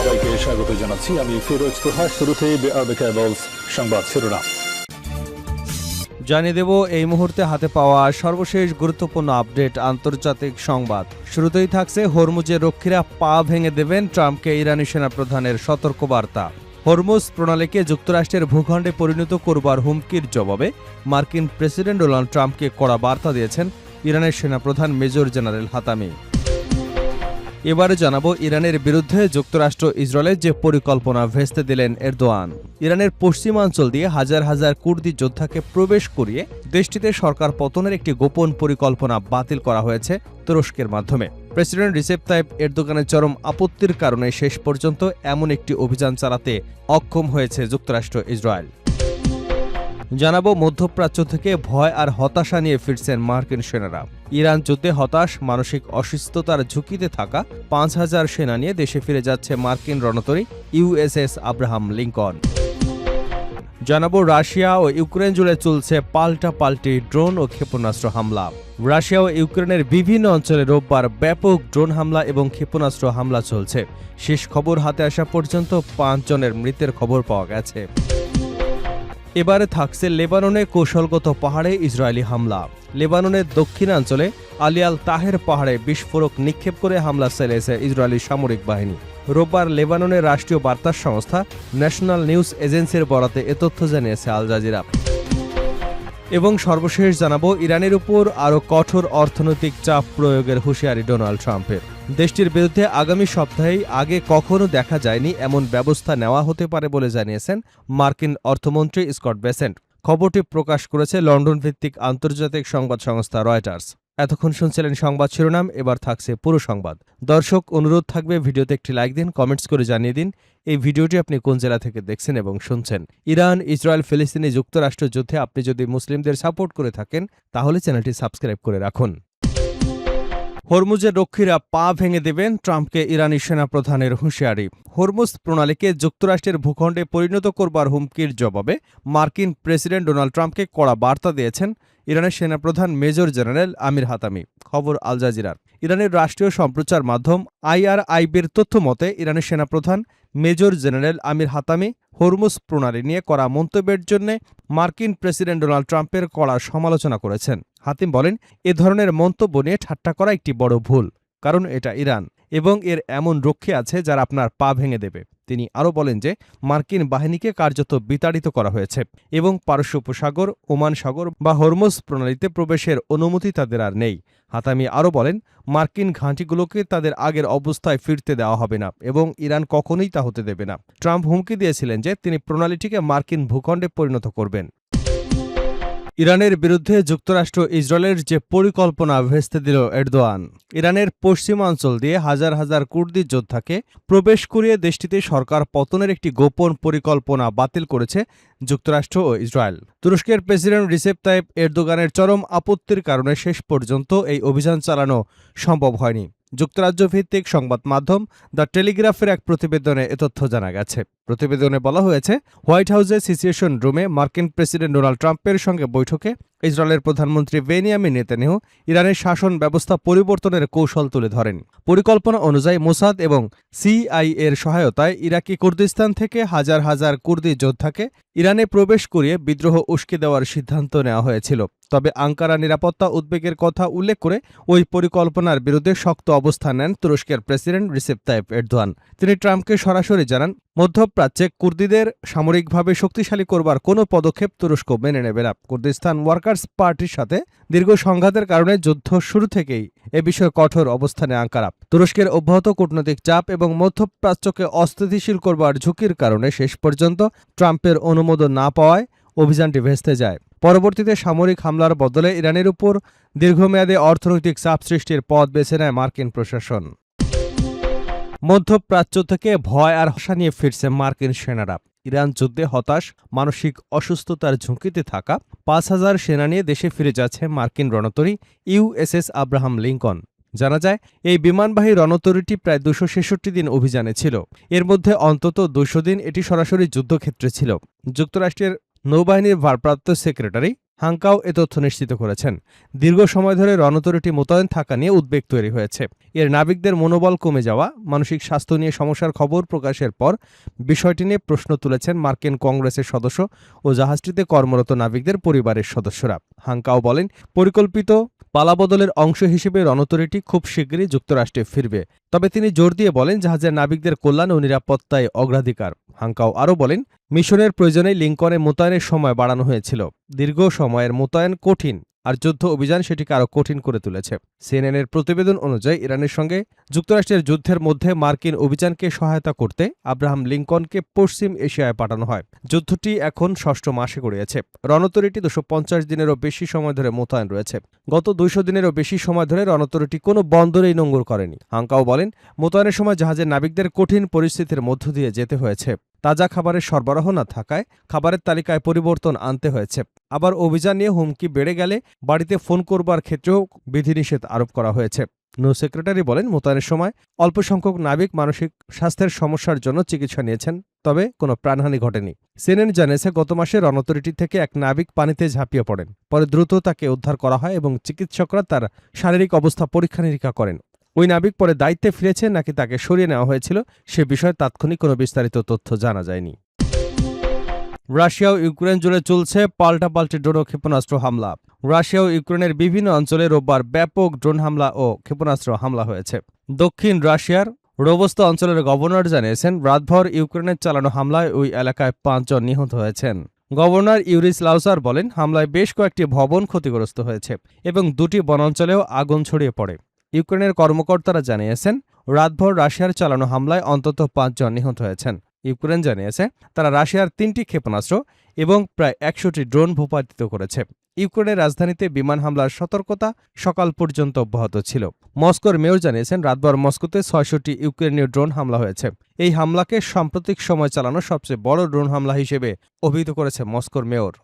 সবাইকে স্বাগত জানাচ্ছি। আমি ফিরোজ তোহা। শুরুতেই সংবাদ শিরোনাম জানিয়ে দেব এই মুহূর্তে হাতে পাওয়া সর্বশেষ গুরুত্বপূর্ণ আপডেট আন্তর্জাতিক সংবাদ। শুরুতেই থাকছে হরমুজের রক্ষীরা পা ভেঙে দেবেন ট্রাম্পকে ইরানি সেনাপ্রধানের সতর্কবার্তা। হরমুজ প্রণালীকে যুক্তরাষ্ট্রের ভূখণ্ডে পরিণত করবার হুমকির জবাবে মার্কিন প্রেসিডেন্ট ডোনাল্ড ট্রাম্পকে কড়া বার্তা দিয়েছেন ইরানের সেনাপ্রধান মেজর জেনারেল হাতামি। এবারে জানাবো ইরানের বিরুদ্ধে যুক্তরাষ্ট্র ইসরায়েলের যে পরিকল্পনা ভেস্তে দিলেন এরদোয়ান। ইরানের পশ্চিমাঞ্চল দিয়ে হাজার হাজার কুর্দি যোদ্ধাকে প্রবেশ করিয়ে দেশটিতে সরকার পতনের একটি গোপন পরিকল্পনা বাতিল করা হয়েছে তুরস্কের মাধ্যমে। প্রেসিডেন্ট রিসেপ তাইপ এরদোগানের চরম আপত্তির কারণে শেষ পর্যন্ত এমন একটি অভিযান চালাতে অক্ষম হয়েছে যুক্তরাষ্ট্র ইসরায়েল। জানাবো মধ্যপ্রাচ্য থেকে ভয় আর হতাশা নিয়ে ফিরছেন মার্কিন সেনারা। ইরান যুদ্ধে হতাশ, মানসিক অসুস্থতার ঝুঁকিতে থাকা ৫,০০০ সেনা নিয়ে দেশে ফিরে যাচ্ছে মার্কিন রণতরী ইউএসএস আব্রাহাম লিঙ্কন। জানাবো রাশিয়া ও ইউক্রেন জুড়ে চলছে পাল্টাপাল্টি ড্রোন ও ক্ষেপণাস্ত্র হামলা। রাশিয়া ও ইউক্রেনের বিভিন্ন অঞ্চলে রোববার ব্যাপক ড্রোন হামলা এবং ক্ষেপণাস্ত্র হামলা চলছে। শেষ খবর হাতে আসা পর্যন্ত ৫ জনের মৃতের খবর পাওয়া গেছে। এবারে থাকছে লেবাননে কৌশলগত পাহাড়ে ইসরায়েলি হামলা। লেবাননের দক্ষিণাঞ্চলে আলিয়াল তাহের পাহাড়ে বিস্ফোরক নিক্ষেপ করে হামলা চালিয়েছে ইসরায়েলি সামরিক বাহিনী। রোববার লেবাননের রাষ্ট্রীয় বার্তা সংস্থা ন্যাশনাল নিউজ এজেন্সির বরাতে এ তথ্য জানিয়েছে আল জাজিরা। এবং সর্বশেষ জানাবো ইরানের উপর আরও কঠোর অর্থনৈতিক চাপ প্রয়োগের হুঁশিয়ারি ডোনাল্ড ট্রাম্পের। দেশটির বিরুদ্ধে আগামী সপ্তাহেই আগে কখনো দেখা যায়নি এমন ব্যবস্থা নেওয়া হতে পারে বলে জানিয়েছেন মার্কিন অর্থমন্ত্রী স্কট বেসেন্ট। খবরটি প্রকাশ করেছে লন্ডন ভিত্তিক আন্তর্জাতিক সংবাদ সংস্থা রয়টার্স। এতক্ষণ শুনছিলেন সংবাদ শিরোনাম, এবার থাকছে পুরো সংবাদ। দর্শক, অনুরোধ থাকবে ভিডিওতে একটি লাইক দিন, কমেন্টস করে জানিয়ে দিন এই ভিডিওটি আপনি কোন জেলা থেকে দেখছেন এবং শুনছেন। ইরান, ইসরায়েল, ফিলিস্তিনি যুক্তরাষ্ট্র যুদ্ধে আপনি যদি মুসলিমদের সাপোর্ট করে থাকেন তাহলে চ্যানেলটি সাবস্ক্রাইব করে রাখুন। হরমুজের রক্ষীরা পা ভেঙে দেবেন ট্রাম্পকে ইরানি সেনাপ্রধানের হুঁশিয়ারি। হরমুজ প্রণালীকে যুক্তরাষ্ট্রের ভূখণ্ডে পরিণত করবার হুমকির জবাবে মার্কিন প্রেসিডেন্ট ডোনাল্ড ট্রাম্পকে কড়া বার্তা দিয়েছেন ইরানের সেনাপ্রধান মেজর জেনারেল আমির হাতামি। খবর আল জাজিরার। ইরানের রাষ্ট্রীয় সম্প্রচার মাধ্যম IRIBর তথ্য মতে ইরানের সেনাপ্রধান মেজর জেনারেল আমির হাতামি হরমুজ প্রণালী নিয়ে করা মন্তব্যের জন্য মার্কিন প্রেসিডেন্ট ডোনাল্ড ট্রাম্পের কড়া সমালোচনা করেছেন। হাতিম বলেন, এ ধরনের মন্তব্য নিয়ে ঠাট্টা করা একটি বড় ভুল, কারণ এটা ইরান এবং এর এমন রক্ষী আছে যারা আপনার পা ভেঙে দেবে। তিনি আরও বলেন যে মার্কিন বাহিনীকে কার্যত বিতাড়িত করা হয়েছে এবং পারস্য উপসাগর, ওমান সাগর বা হরমুজ প্রণালীতে প্রবেশের অনুমতি তাদের আর নেই। হাতামি আরও বলেন, মার্কিন ঘাঁটিগুলোকে তাদের আগের অবস্থায় ফিরতে দেওয়া হবে না এবং ইরান কখনোই তা হতে দেবে না। ট্রাম্প হুমকি দিয়েছিলেন যে তিনি প্রণালীটিকে মার্কিন ভূখণ্ডে পরিণত করবেন। ইরানের বিরুদ্ধে যুক্তরাষ্ট্র ইসরায়েলের যে পরিকল্পনা ভেস্তে দিল এরদোয়ান। ইরানের পশ্চিমাঞ্চল দিয়ে হাজার হাজার কুর্দি যোদ্ধাকে প্রবেশ করিয়ে দেশটিতে সরকার পতনের একটি গোপন পরিকল্পনা বাতিল করেছে যুক্তরাষ্ট্র ও ইসরায়েল। তুরস্কের প্রেসিডেন্ট রিসেপ তাইপ এরদোগানের চরম আপত্তির কারণে শেষ পর্যন্ত এই অভিযান চালানো সম্ভব হয়নি। যুক্তরাজ্য ভিত্তিক সংবাদ মাধ্যম দ্য টেলিগ্রাফের এক প্রতিবেদনে এ তথ্য জানা গেছে। প্রতিবেদনে বলা হয়েছে, হোয়াইট হাউসের সিচুয়েশন রুমে মার্কিন প্রেসিডেন্ট ডোনাল্ড ট্রাম্পের সঙ্গে বৈঠকে ইসরায়েলের প্রধানমন্ত্রী বেনিয়ামিন নেতানিয়াহু ইরানের শাসন ব্যবস্থা পরিবর্তনের কৌশল তুলে ধরেন। পরিকল্পনা অনুযায়ী মোসাদ এবং CIA এর সহায়তায় ইরাকি কুর্দিস্তান থেকে হাজার হাজার কুর্দি যোদ্ধাকে ইরানে প্রবেশ করিয়ে বিদ্রোহ উস্কে দেওয়ার সিদ্ধান্ত নেওয়া হয়েছিল। তবে আঙ্কারা নিরাপত্তা উদ্বেগের কথা উল্লেখ করে ওই পরিকল্পনার বিরুদ্ধে শক্ত অবস্থান নেন তুরস্কের প্রেসিডেন্ট রিসেপ তাইপ এরদোয়ান। তিনি ট্রাম্পকে সরাসরি জানান, মধ্যপ্রাচ্যে কুর্দিদের সামরিকভাবে শক্তিশালী করবার কোনো পদক্ষেপ তুরস্ক মেনে নেবে না। কুর্দিস্তান ওয়ার্কার্স পার্টির সাথে দীর্ঘ সংঘাতের কারণে যুদ্ধ শুরু থেকেই এ বিষয়ে কঠোর অবস্থানে আঙ্কারা। তুরস্কের অব্যাহত কূটনৈতিক চাপ এবং মধ্যপ্রাচ্যকে অস্থিতিশীল করবার ঝুঁকির কারণে শেষ পর্যন্ত ট্রাম্পের অনুমোদন না পাওয়ায় অভিযানটি ভেস্তে যায়। পরবর্তীতে সামরিক হামলার বদলে ইরানের উপর দীর্ঘমেয়াদী অর্থনৈতিক চাপ সৃষ্টির পথ বেছে নেয় মার্কিন প্রশাসন। মধ্যপ্রাচ্য থেকে ভয় আর হতাশা নিয়ে ফিরছে মার্কিন সেনারা। ইরান যুদ্ধে হতাশ, মানসিক অসুস্থতার ঝুঁকিতে থাকা ৫,০০০ সেনা নিয়ে দেশে ফিরে যাচ্ছে মার্কিন রণতরী USS আব্রাহাম লিঙ্কন। জানা যায়, এই বিমানবাহী রণতরীটি প্রায় ২৬৬ দিন অভিযানে ছিল। এর মধ্যে অন্তত ২০০ দিন এটি সরাসরি যুদ্ধক্ষেত্রে ছিল। যুক্তরাষ্ট্রের নৌবাহিনীর ভারপ্রাপ্ত সেক্রেটারি হাঙ্কাও এ তথ্য নিশ্চিত করেছেন। দীর্ঘ সময় ধরে রণতরীটি মোতায়েন থাকা নিয়ে উদ্বেগ তৈরি হয়েছে। এর নাবিকদের মনোবল কমে যাওয়া, মানসিক স্বাস্থ্য নিয়ে সমস্যার খবর প্রকাশের পর বিষয়টি নিয়ে প্রশ্ন তুলেছেন মার্কিন কংগ্রেসের সদস্য ও জাহাজটিতে কর্মরত নাবিকদের পরিবারের সদস্যরা। হাঙ্কাও বলেন, পরিকল্পিত পালাবদলের অংশ হিসেবে রণতরীটি খুব শীঘ্রই যুক্তরাষ্ট্রে ফিরবে। তবে তিনি জোর দিয়ে বলেন, জাহাজের নাবিকদের কল্যাণ ও নিরাপত্তায় অগ্রাধিকার। হাঙ্কাও আরও বলেন, মিশনের প্রয়োজনে লিঙ্কনে মোতায়েনের সময় বাড়ানো হয়েছিল। দীর্ঘ সময়ের মোতায়েন কঠিন, আর যুদ্ধ অভিযান সেটিকে আরও কঠিন করে তুলেছে। সিএনএনের প্রতিবেদন অনুযায়ী ইরানের সঙ্গে যুক্তরাষ্ট্রের যুদ্ধের মধ্যে মার্কিন অভিযানকে সহায়তা করতে আব্রাহাম লিঙ্কনকে পশ্চিম এশিয়ায় পাঠানো হয়। যুদ্ধটি এখন ৬ষ্ঠ মাসে গড়িয়েছে। রণতরীটি ২৫০ দিনেরও বেশি সময় ধরে মোতায়েন রয়েছে। গত ২০০ দিনেরও বেশি সময় ধরে রণতরীটি কোনো বন্দরেই নোঙর করেনি। হাঙ্কাও বলেন, মোতায়েনের সময় জাহাজের নাবিকদের কঠিন পরিস্থিতির মধ্য দিয়ে যেতে হয়েছে। তাজা খাবারের সরবরাহ না থাকায় খাবারের তালিকায় পরিবর্তন আনতে হয়েছে। আবার অভিযান নিয়ে হুমকি বেড়ে গেলে বাড়িতে ফোন করবার ক্ষেত্রেও বিধিনিষেধ আরোপ করা হয়েছে। নৌ সেক্রেটারি বলেন, মোতায়েনের সময় অল্প সংখ্যক নাবিক মানসিক স্বাস্থ্যের সমস্যার জন্য চিকিৎসা নিয়েছেন, তবে কোনো প্রাণহানি ঘটেনি। সিএনএন জানিয়েছে, গত মাসে রণতরীটি থেকে এক নাবিক পানিতে ঝাঁপিয়ে পড়েন। পরে দ্রুত তাকে উদ্ধার করা হয় এবং চিকিৎসকরা তার শারীরিক অবস্থা পরীক্ষা নিরীক্ষা করেন। ওই নাবিক পরে দায়িত্বে ফিরেছে নাকি তাকে সরিয়ে নেওয়া হয়েছিল সে বিষয়ে তাৎক্ষণিক কোনো বিস্তারিত তথ্য জানা যায়নি। রাশিয়া ও ইউক্রেন জুড়ে চলছে পাল্টাপাল্টি ড্রোন ও ক্ষেপণাস্ত্র হামলা। রাশিয়া ও ইউক্রেনের বিভিন্ন অঞ্চলে রোববার ব্যাপক ড্রোন হামলা ও ক্ষেপণাস্ত্র হামলা হয়েছে। দক্ষিণ রাশিয়ার রোবস্তা অঞ্চলের গভর্নর জানিয়েছেন, রাতভর ইউক্রেনের চালানো হামলায় ওই এলাকায় ৫ জন নিহত হয়েছেন। গভর্নর ইউরিস লাউসার বলেন, হামলায় বেশ কয়েকটি ভবন ক্ষতিগ্রস্ত হয়েছে এবং 2টি বনাঞ্চলেও আগুন ছড়িয়ে পড়ে। ইউক্রেনের কর্মকর্তারা জানিয়েছেন, রাতভর রাশিয়ার চালানো হামলায় অন্তত ৫ জন নিহত হয়েছেন। ইউক্রেন জানিয়েছে, তারা রাশিয়ার 3টি ক্ষেপণাস্ত্র এবং প্রায় 100টি ড্রোন ভূপাতিত করেছে। ইউক্রেনের রাজধানীতে বিমান হামলার সতর্কতা সকাল পর্যন্ত অব্যাহত ছিল। মস্কোর মেয়র জানিয়েছেন, রাতভর মস্কোতে ৬০০টি ইউক্রেনীয় ড্রোন হামলা হয়েছে। এই হামলাকে সাম্প্রতিক সময় চালানো সবচেয়ে বড় ড্রোন হামলা হিসেবে অভিহিত করেছে মস্কোর মেয়র।